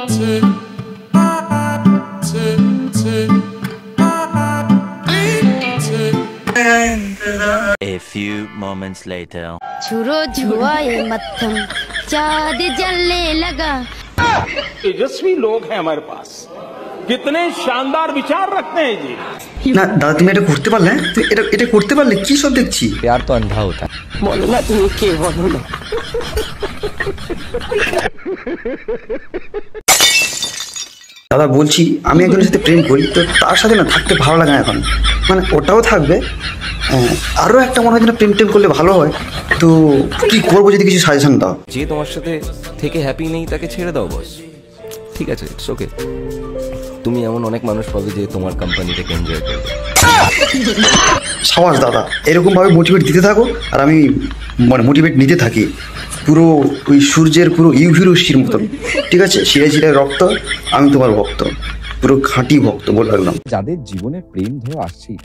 A few moments later. छुरो छुआए मत्थम चाँद जलने लगा। तेजस्वी लोग हैं हमारे पास, कितने शानदार विचार रखते हैं जी। না দাদা তুমি এটা করতে পারলে? তুমি এটা করতে পারলে? কি সব দেখছি? प्यार तो अंधा होता है। বলো না তুমি কে, বলো না। দাদা বলছি আমি একজনের সাথে প্রেম করি, তো তার সাথে না থাকতে ভালো লাগে না এখন। মানে ওটাও থাকবে, আরও একটা মনে হয় না প্রেম টেম করলে ভালো হয়। তো কি করবো যদি কিছু সাজেশন দাও। যে তোমার সাথে থেকে হ্যাপি নেই তাকে ছেড়ে দাও বস, ঠিক আছে, ইটস ওকে। তুমি এমন অনেক মানুষ পাবে যে তোমার কোম্পানিটাকে এনজয় করবে। সাবাস দাদা, এরকমভাবে মোটিভেট দিতে থাকো আর আমি মানে মোটিভেট নিতে থাকি পুরো ওই সূর্যের পুরো ইউভি রশ্মির মতন। ঠিক আছে, শিরায় শিরায় রক্ত, আমি তোমার ভক্ত, পুরো খাঁটি ভক্ত বলে রাখলাম। যাদের জীবনে প্রেম ধরো আসছেই,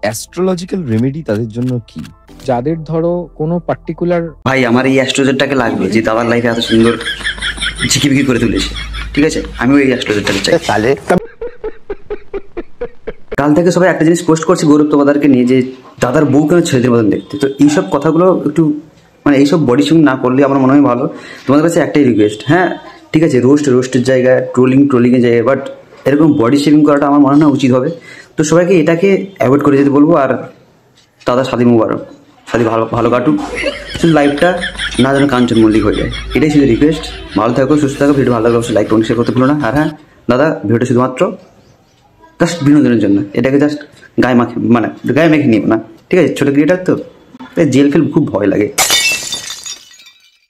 অ্যাস্ট্রোলজিক্যাল রেমেডি তাদের জন্য কি? যাদের ধরো কোনো পার্টিকুলার ভাই আমার এই অ্যাস্ট্রোলজারটাকে লাগবে যে দাদার লাইফে এত সুন্দর ঝিকিবিকি করে তুলেছে। ঠিক আছে, আমিও এই অ্যাস্ট্রোলজারটাকে চাই। তাহলে কাল থেকে সবাই একটা জিনিস পোস্ট করছে গৌরব তোমাদেরকে নিয়ে, যে দাদার বউ কেন ছেলেদের মতন দেখতে। তো এইসব কথাগুলো একটু মানে এইসব বডি শেমিং না করলে আমার মনে হয় ভালো। তোমাদের কাছে একটাই রিকোয়েস্ট, হ্যাঁ ঠিক আছে, রোস্টের জায়গায়, ট্রোলিংয়ের জায়গায়, বাট এরকম বডি শেমিং করাটা আমার মনে হয় না উচিত হবে। তো সবাইকে এটাকে অ্যাভয়েড করে যেতে বলবো। আর দাদা শাদি মুবারক, শাদি ভালো কাটুক, শুধু লাইফটা না যেন কাঞ্চন মল্লিক হয়ে যায়, এটাই শুধু রিকোয়েস্ট। ভালো থাকো, সুস্থ থাকো, ভিডিও ভালো লাগলে অবশ্যই লাইক কমেন্ট শেয়ার করতে ভুলো না। আর হ্যাঁ দাদা, ভিডিওটা শুধুমাত্র জাস্ট বিনোদনের জন্য, এটাকে জাস্ট গায়ে মেখে নিও না। ঠিক আছে, ছোটো ক্রিয়েটার তো, জেল ফেল খুব ভয় লাগে।